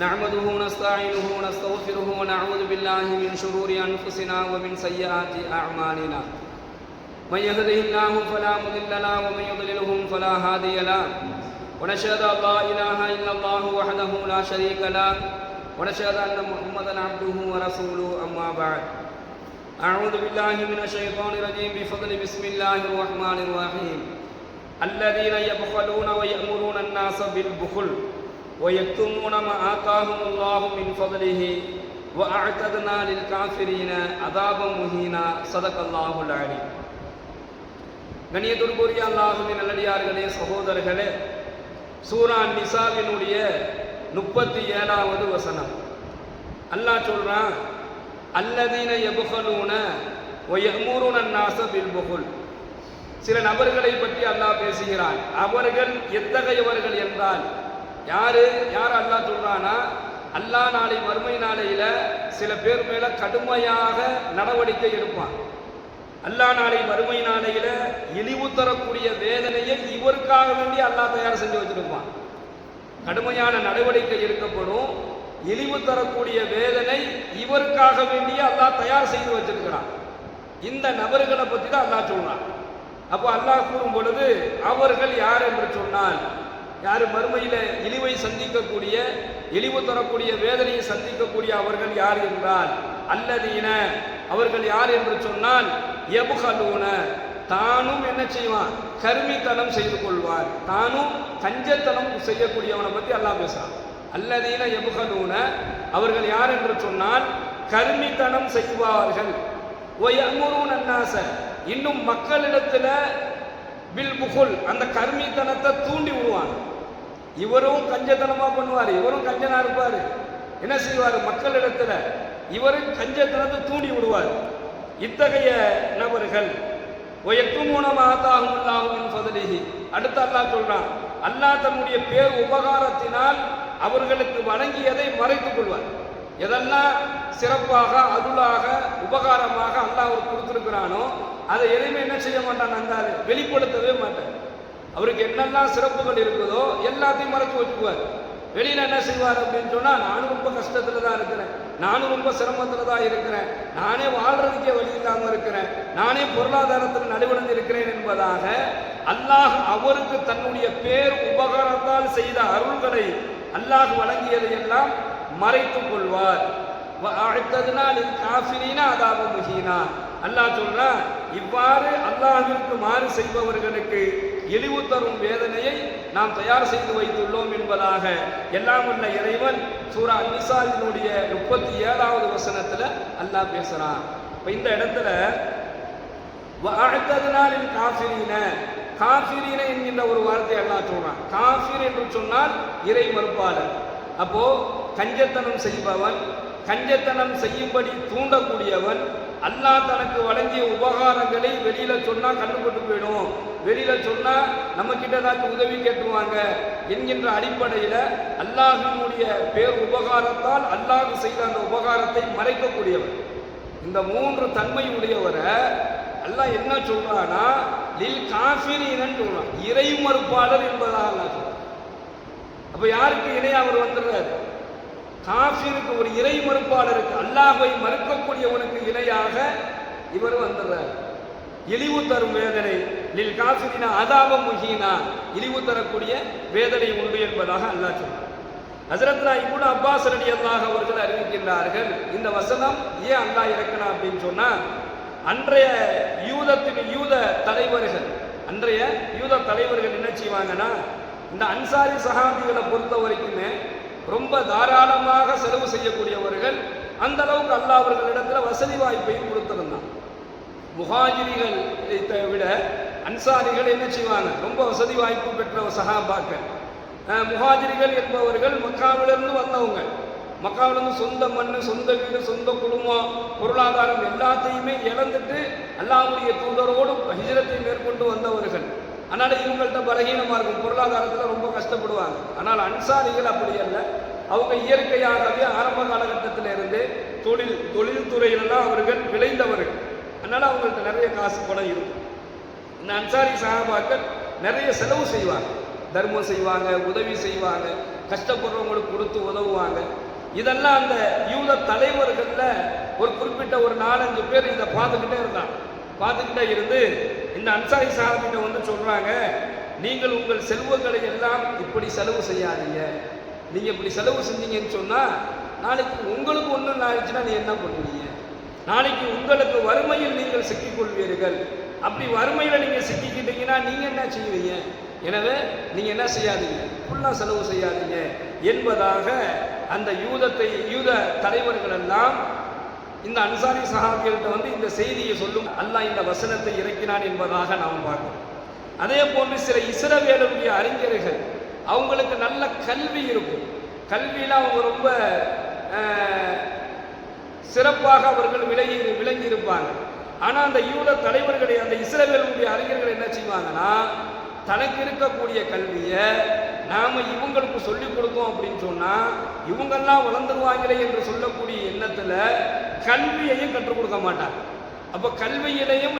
نحمده ونستعينه ونستغفره ونعوذ بالله من شرور أنفسنا ومن سيئات أعمالنا من يهده الله فلا مضل له ومن يضلله فلا هادي له ونشهد أن لا إله إلا الله وحده لا شريك له ونشهد أن محمدا عبده ورسوله أما بعد أعوذ بالله من الشيطان الرجيم بفضل بسم الله الرحمن الرحيم الذين يبخلون ويأمرون الناس بالبخل ويكتمون ما آتاهم الله من فضله وأعتدنا للكافرين عذابا مهينا صدق الله العليم. கண்ணியத்திற்குரிய அல்லாஹ்வின் நல்லடியார்களே, சகோதரர்களே, சூரா நிசாவினுடைய 37வது வசனம் அல்லாஹ் சொல்றான், அல்லதீன யப்கலூன வயமுருன الناس بالبخل. சில நபர்களை பற்றி அல்லாஹ் பேசுகிறான். அவர்கள் எத்தகையவர்கள் என்றால் யார் அல்லாஹ் சொல்றானா, அல்லாஹ் நாளை மறுமை நாளையில சில பேர் மேல கடுமையாக நடவடிக்கை எடுப்பான். அல்லாஹ் நாளை மறுமை நாளையில இழிவு தரக்கூடிய வேதனையை இவருக்காக வேண்டி அல்லாஹ் தயார் செஞ்சு வச்சிருப்பான். கடுமையான நடவடிக்கை எடுக்கப்படும், இழிவு தரக்கூடிய வேதனை இவருக்காக வேண்டிய அல்லாஹ் தயார் செய்து வச்சிருக்கிறான். இந்த நபர்களை பற்றி தான் அல்லாஹ் சொல்றான். அப்போ அல்லாஹ் கூறும் பொழுது அவர்கள் யார் என்று சொன்னால், யார் மறுமையில இழிவை சந்திக்கக்கூடிய, இழிவு தரக்கூடிய வேதனையை சந்திக்கக்கூடிய அவர்கள் யார் என்றால், அல்லதீன அவர்கள் யார் என்று சொன்னால், யப்கலூன தானும் என்ன செய்வான், கருமித்தனம் செய்து கொள்வார். தானும் கஞ்சத்தனம் செய்யக்கூடியவனை பற்றி அல்லாஹ் பேசுறான். அல்லதீன யப்கலூன அவர்கள் யார் என்று சொன்னால் கருமித்தனம் செய்வார்கள். வயமுருன الناس இன்னும் மக்களிடத்துல பில் புகுல் அந்த கருமித்தனத்தை தூண்டி விடுவான். இவரும் கஞ்சத்தனமா பண்ணுவார், இவரும் கஞ்சனா இருப்பார். என்ன செய்வார், மக்களிடத்துல இவரும் கஞ்சத்தனத்தை தூண்டி விடுவார். இத்தகைய நபர்கள் அடுத்து அல்லாஹ் சொல்றான், அல்லாஹ் தன்னுடைய பேர் உபகாரத்தினால் அவர்களுக்கு வழங்கியதை மறைத்துக் கொள்வார். எதெல்லாம் சிறப்பாக அருளாக உபகாரமாக அல்லாஹ் அவர் கொடுத்திருக்கிறானோ அதை எதையுமே என்ன செய்ய மாட்டான், அந்தாரு வெளிப்படுத்தவே மாட்டார். அவருக்கு என்னெல்லாம் சிறப்புகள் இருக்குதோ எல்லாத்தையும் மறைச்சு வச்சுக்குவார். வெளியில என்ன செய்வார் அப்படின்னு சொன்னா, நானும் ரொம்ப கஷ்டத்துல தான் இருக்கிறேன், நானும் ரொம்ப சிரமத்துல தான் இருக்கிறேன், நானே வாழ்றதுக்கே வழி இல்லாம இருக்கிறேன், நானே பொருளாதாரத்தில் நடுவடைந்து இருக்கிறேன் என்பதாக அல்லாஹ் அவருக்கு தன்னுடைய பேர் உபகாரத்தால் செய்த அருள்களை அல்லாஹ் வழங்கியதை எல்லாம் மறைத்துக் கொள்வார். அல்லாஹ் சொல்றா, இவ்வாறு அல்லாஹ்விற்கு மாறு செய்பவர்களுக்கு இழிவு தரும் வேதனையை நாம் தயார் செய்து வைத்துள்ளோம் என்பதாக எல்லாம் வல்ல இறைவன் சூரா நிசாவினுடைய 37வது வசனத்துல அல்லாஹ் பேசுறான். இப்ப இந்த இடத்துல காஃபிரீன என்கின்ற ஒரு வார்த்தை அல்லாஹ் சொல்றான். காஃபிர் என்று சொன்னால் இறை மறுப்பாளர். அப்போ கஞ்சத்தனம் செய்பவன், கஞ்சத்தனம் செய்யும்படி தூண்டக்கூடியவன், அல்லாஹ் தனக்கு வழங்கிய உபகாரங்களை வெளியில சொன்னா கண்டுபட்டு போயிடும், வெளியில சொன்னா நம்ம கிட்ட ஏதாச்சும் உதவி கேட்டுருவாங்க என்கின்ற அடிப்படையில அல்லாஹினுடைய பேர் உபகாரத்தால் அல்லாஹ் செய்த அந்த உபகாரத்தை மறைக்கக்கூடியவர். இந்த 3 தன்மை உடையவரை அல்லாஹ் என்ன சொல்றானா, லில் காஃபிரீனன்னு சொல்றான், இறை மறுப்பாளர் என்பதாக அல்லாஹ் சொல்றான். அப்ப யாருக்கு இணையா அவர் வந்துடுறாரு, காஃபிருக்கு, ஒரு இறை மறுப்பாளருக்கு, அல்லாஹ்வை மறுக்கக்கூடியவனுக்கு இணையாக இவர் வந்துடுறார். இழிவு தரும் வேதனை லில் காஃபிரினா அதாப முஹீனா, இழிவு தரக்கூடிய வேதனை உண்டு என்பதாக அல்லாஹ் சொல்றார். ஹஜ்ரத் இப்னு அப்பாஸ் ரலியல்லாஹு அவர்கள் அறிவிக்கின்றார்கள், இந்த வசனம் ஏன் அல்லாஹ் இறக்கினா அப்படின்னு சொன்னா, அன்றைய யூத தலைவர்கள், அன்றைய யூத தலைவர்கள் என்ன செய்வாங்கன்னா, இந்த அன்சாரி சஹாபிகளை பொறுத்த வரைக்குமே ரொம்ப தாராளமாக செலவு செய்யக்கூடியவர்கள். அந்த அளவுக்கு அல்லாஹ் அவர்களிடத்துல வசதி வாய்ப்பையும் கொடுத்திருந்தான். முஹாஜிரிகளை விட அன்சாரிகள் என்ன செய்வாங்க, ரொம்ப வசதி வாய்ப்பு பெற்ற சஹாபாக்கள். முஹாஜிரிகள் என்பவர்கள் மக்காவிலிருந்து வந்தவங்க, மக்காவிலிருந்து சொந்த மண், சொந்த வீடு, சொந்த குடும்பம், பொருளாதாரம் எல்லாத்தையுமே இழந்துட்டு அல்லாஹ்வுடைய தூதரோடு ஹிஜ்ரத்தை மேற்கொண்டு வந்தவர்கள். அதனால இவங்கள்ட்ட பலகீனமா இருக்கும், பொருளாதாரத்தில் ரொம்ப கஷ்டப்படுவாங்க. ஆனால் அன்சாரிகள் அப்படி அல்ல, அவங்க இயற்கையாகவே ஆரம்ப காலகட்டத்தில் இருந்து தொழில் துறையிலெல்லாம் அவர்கள் விளைந்தவர்கள். அதனால அவங்கள்ட்ட நிறைய காசு பணம் இருக்கும். இந்த அன்சாரி சஹாபாக்கள் நிறைய செலவு செய்வாங்க, தர்மம் செய்வாங்க, உதவி செய்வாங்க. கஷ்டப்படுறவங்களுக்கு கொடுத்து உதவுவாங்க. இதெல்லாம் அந்த யூத தலைவர்களில் ஒரு குறிப்பிட்ட ஒரு 4-5 பேர் இதை பார்த்துக்கிட்டே இருந்து இந்த அன்சாரி சஹாபிட்ட வந்து சொல்றாங்க, நீங்கள் உங்கள் செல்வங்களை எல்லாம் இப்படி செலவு செய்யாதீங்க. நீங்க இப்படி செலவு செஞ்சீங்கன்னு சொன்னா நாளைக்கு உங்களுக்கு ஒன்றும் ஆயிடுச்சுன்னா நீ என்ன பண்ணுவீங்க? நாளைக்கு உங்களுக்கு வறுமையில் நீங்கள் சிக்கிக்கொள்வீர்கள். அப்படி வறுமையில் நீங்க சிக்கிக்கிட்டீங்கன்னா நீங்க என்ன செய்வீங்க? எனவே நீங்க என்ன செய்யாதீங்க, ஃபுல்லா செலவு செய்யாதீங்க என்பதாக அந்த யூத தலைவர்கள் எல்லாம் இந்த அன்சாரி சஹாபிகள்கிட்ட வந்து இந்த செய்தியை சொல்லும் அல்லாஹ் இந்த வசனத்தை இறக்கினான் என்பதாக நாம் பார்க்கிறோம். அதே போன்று சில இஸ்ரவேலுடைய அறிஞர்கள், அவங்களுக்கு நல்ல கல்வி இருக்கும், கல்வியில அவங்க ரொம்ப சிறப்பாக அவர்கள் விளங்கி இருப்பாங்க. ஆனா அந்த யூத தலைவர்களை, அந்த இஸ்ரவேலுடைய அறிஞர்கள் என்ன செய்வாங்கன்னா, தனக்கு இருக்கக்கூடிய கல்வியை நாம இவங்களுக்கு சொல்லிக் கொடுத்தோம் அப்படின்னு சொன்னா இவங்கெல்லாம் வளர்ந்துருவாங்களே என்று சொல்லக்கூடிய எண்ணத்துல கல்வியையும் கற்றுக் கொடுக்க மாட்டாங்க. அப்ப கல்வியிலையும்